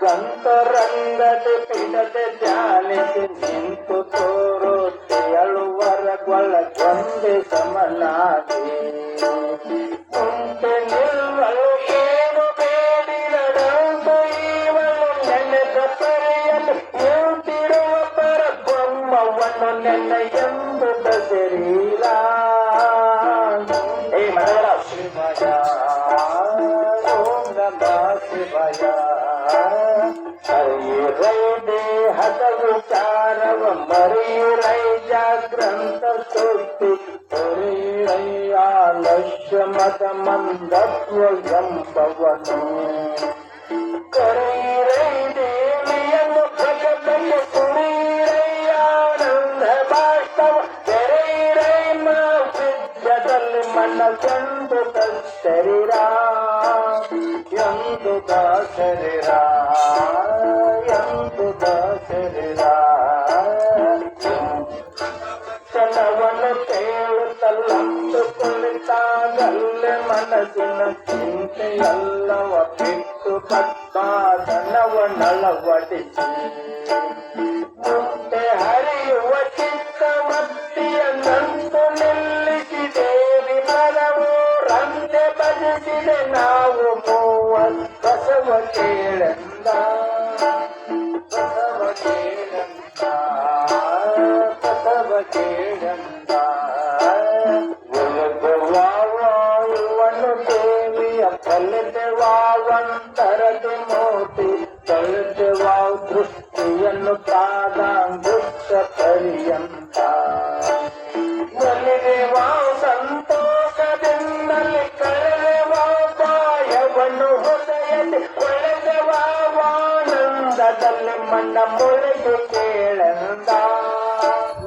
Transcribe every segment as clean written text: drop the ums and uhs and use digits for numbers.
ಸಂತರಂಗದೆ ಪಿಡದೆ ಧ್ಯಾನಿಸಿ ನಿಂತು ತೋರುತ್ತಿ ಅಳುವರಗೊಳಗೊಂದೆ ಸಮನಾಗಿ ಮುಂದೆ ನಿಲ್ವಳು ಏನು ಬೇಡಿರದಂದು ಇವಳು ನೆನೆದ ಪರಿಯಲ್ಲಿ ನಿಂತಿರುವ ಪರಬ್ರಹ್ಮವನ್ನು ನೆನೆ ಎಂಬುದ ಶರೀರ ಶಿವಯ ಓಂ ನಮಃ ಶಿವಯ ಹರಿರೈ ದೇಹದ ವಿಚಾರವ ಮರಿರೈ ಜಾಗ್ರಂಥ ಸುದ್ದಿ ಹರಿರೈ ಆಲಸ್ಯ ಮದ ಮಂದತ್ವ ಎಂಬವನು ಕರಿರೈ ದೇವಿಯನ್ನು ಜಗದಲ್ಲಿ ಕುಣಿರೈ ಆನಂದ ಬಾಷ್ಟವ ತೆರೆಯಿರೈ ಮಾವಿದ್ಯದಲ್ಲಿ ಮನಸ್ಸೆಂದು ಶರೀರ ಎಂದುದ ಶರೀರ ಎಂದುದ ಶರೀರ ಕ್ಷಣವನ್ನು ಕೇಳುತ್ತಲ್ಲಂದು ಕುಳಿತಾಗಲ್ಲೇ ಮನಸ್ಸಿನ ಚಿಂತೆಯಲ್ಲವ ಬಿಟ್ಟು ಭಕ್ತಾದನವನಳವಡಿಸಿ ಮುಂದೆ ಹರಿಯುವ ಚಿತ್ತಮತ್ತಿಯನ್ನಂತು ನಿಲ್ಲಿಸಿ ದೇವಿ ಪರವು ರಂತೆ ಭಜಿಸಿದೆ ನಾವು ಮೂವರು ಬಸವ ಕೇಳೆಂದ ಬಸವ ಕೇಳೆಂದ ಬಸವ ಕೇಳೆಂದ ಇವನು ದೇವಿಯ ಫಲಿತವಾವಂತರದು ಮೋತಿ ಫಲಿತವಾವ ದೃಷ್ಟಿಯನ್ನು ಪಾದಾಂಗುಷ್ಟ ಪರ್ಯಂತ ಒಲಿದೆವಾವ್ ಸಂತೋಷದಿಂದಲೇ ಕಳೆದೆವಾವ್ ಪಾಯವನ್ನು ಹೃದಯದಲ್ಲಿ ಒಳೆದವಾನಂದದಲ್ಲಿ ಮನ ಮೊಳೆದು ಕೇಳೆಂದ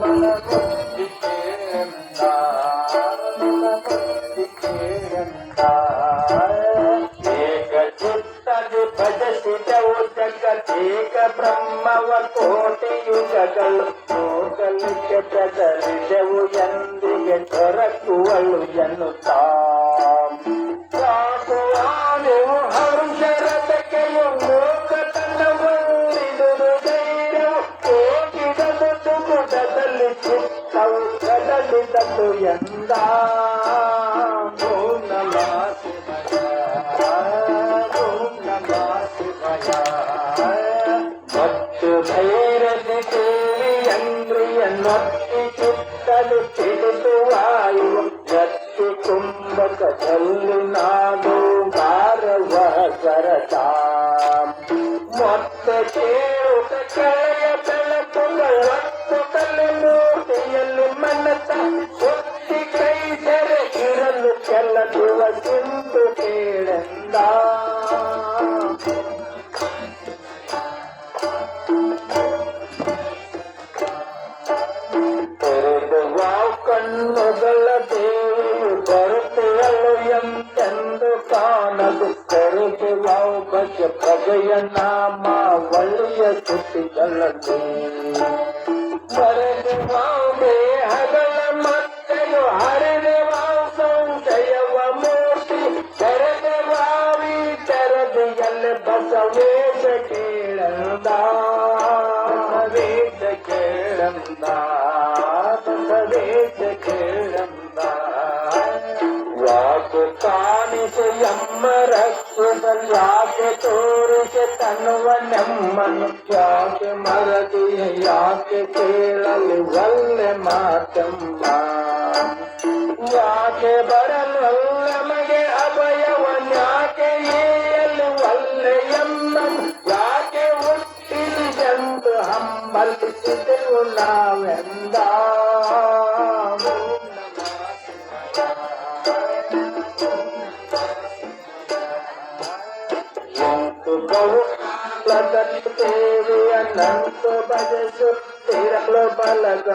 ಮನ ಮುಚ್ಚಿ ಕೇಳೆಂದ ಮನ ಮುಚ್ಚಿ ಕೇಳೆಂದ ಏಕ ಚಿತ್ತದಿ ಭಜಿಸಿದವು ಜಗದೇಕ ಬ್ರಹ್ಮವ ಕೋಟಿ ಯುಗಗಳು ನೋಡಲಿಕ್ಕೆ ಬೆದರಿದೆವು ಎಂದಿಗೆ ದೊರಕುವಳು ಎನ್ನುತ್ತಾ ಸಾಕುವಾದೆವು ಹರುಷರತೆಯು ಮೂಕತನವೊಂದಿದುದು ಧೈರ್ಯವು ಹೋಗಿದದು ತುಗುಟದಲ್ಲಿ ಚಿತ್ತವು ಕದಲಿದದು ಎಂದ ಓಂ ನಮಃ ಶಿವಯ ಓಂ ನಮಃ ಶಿವಯ ಮತ್ತು ಧೈರ್ಯದ ಕೇಳಿಯಂದ್ರಿಯನ್ನೊತ್ತಿ ಚಿತ್ತಲು ತಿಳಿದು ವಾಯುವ ಎತ್ತಿ ಕುಂಭಕದಲ್ಲಿ ನಾಡು ಭಾರವ ಸರಸ ಮತ್ತೆ ಕೇಳುತ್ತ ಕೆಳೆಯ ಬೆಳಕುಗಳೊತ್ತು ಕಲ್ಲು ಮೂರ್ತಿಯಲ್ಲಿ ಮನಸ ಒತ್ತಿ ಕೈ ಸೆರೆ ಇರಲು ಕೆಲ ದಿವಸಿಂದು ಕೇಳೆಂದ ಕಣ್ಣುಗಳ ದೇವಿಯು ಬರುತ್ತೆಯಲು ಎಂತೆಂದು ಕಾಣದು ಕರೆದುವಾವು ಬಗೆ ಬಗೆಯ ನಾಮ ಒಳ್ಳೆಯ ಸುದ್ದಿಗಳಲ್ಲಿ ಬರೆದುವಾವು ದೇಹಗಳ ಮತ್ತೆಯು ಹರಿದೆವಾವು ಸಂಶಯವ ಮೂರ್ತಿ ತೆರೆದೆವಾವಿ ತೆರೆದಿಯಲ್ಲಿ ಬಸವೇಶ ಕೇಳಂದ ವೇಷ ಕೇಳಂದ ಬಸವೇಶ ಕೇಳಂದ ಯಾಕೆ ಕಾಣಿಸು ಎಮ್ಮ ರಕ್ಷದಲ್ಲಿ ಯಾಕೆ ತೋರಿಸಿ ತನ್ನುವ ನೆಮ್ಮನು ಯಾಕೆ ಮರದಿಯ ಯಾಕೆ ಕೇಳಲಿ ಒಲ್ಲೆ ಮಾತಮ್ಮ ಯಾಕೆ ಬರಲು ನಮಗೆ ಅಭಯವನ್ಯಾಕೆ ಏಯಲು ಒಲ್ಲೆ ಎಮ್ಮನು ಯಾಕೆ ಹುಟ್ಟಿದೆಂದು ಹಂಬಲಿಸಿದೆವು ನಾವೆಂದ ನಂತು ಭಜಿಸುತ್ತಿರಲು ಬಲಗ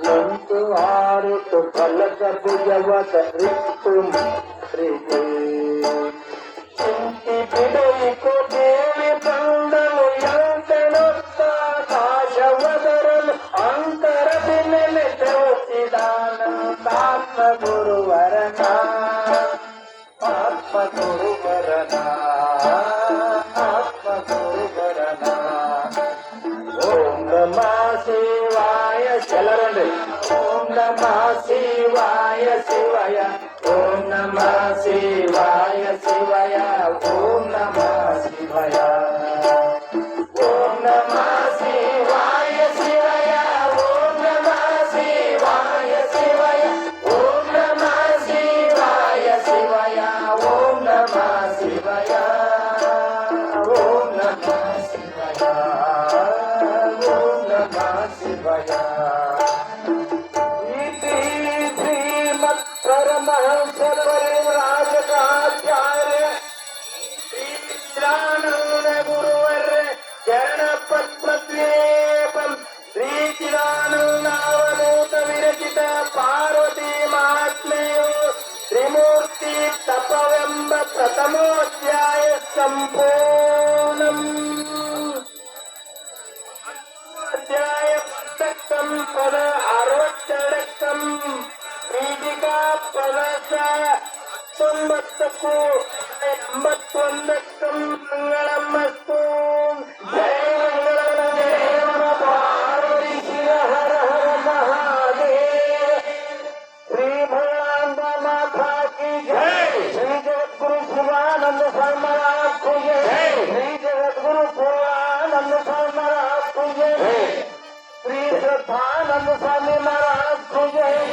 ನಂತು ಆರಿತು ಬಲಗ ಭುಜವದ ರಿತ್ತು ಪ್ರೀತಿ ಚಿಂತಿ ಬಿಡಲಿಕು ದೇವಿ ಬಂದನು ಎಂತೆನುತ್ತ ಕಾಶವದರಲು ಅಂತರದಿ ನೆಲೆ ದೇವಸಿದಾನಂದಾತ್ಮ ಗುರುವರನ ಆತ್ಮ ಗುರುವರನ ಆತ್ಮ ಗುರುವರನ చూడండి. ఓం నమః శివాయ శివయ ఓం నమః శివాయ శివయ ఓం నమః శివయ ఓం నమః శివాయ శివయ ఓం నమః శివాయ శివయ ఓం నమః శివాయ శివయ ఓం నమః శివయ ఓం నమః శివయ ఓం నమః శివయ. इति श्रीमत्परमहंसराजकाचार्य श्रीचिदानंद गुरुवर चरण पद्मद्वीपं श्रीचिदानंदावधूत विरचित पार्वती महात्म्यो त्रिमूर्ति तपवेंब प्रथमोऽध्याय संपूर्णम्. अध्याय पुस्तकं पद 62 पीठिका पद 90 81 मंगलमस्तु. जय मंगलदेव पार्वती शिव हर हर महादेव. श्री भगवान माता की जय. श्री जगद्गुरु शिवानंद स्वामी महाराज की जय. श्री जगद्गुरु शिवानंद स्वामी महाराज की जय. श्री श्रद्धानंद स्वामी महाराज की जय.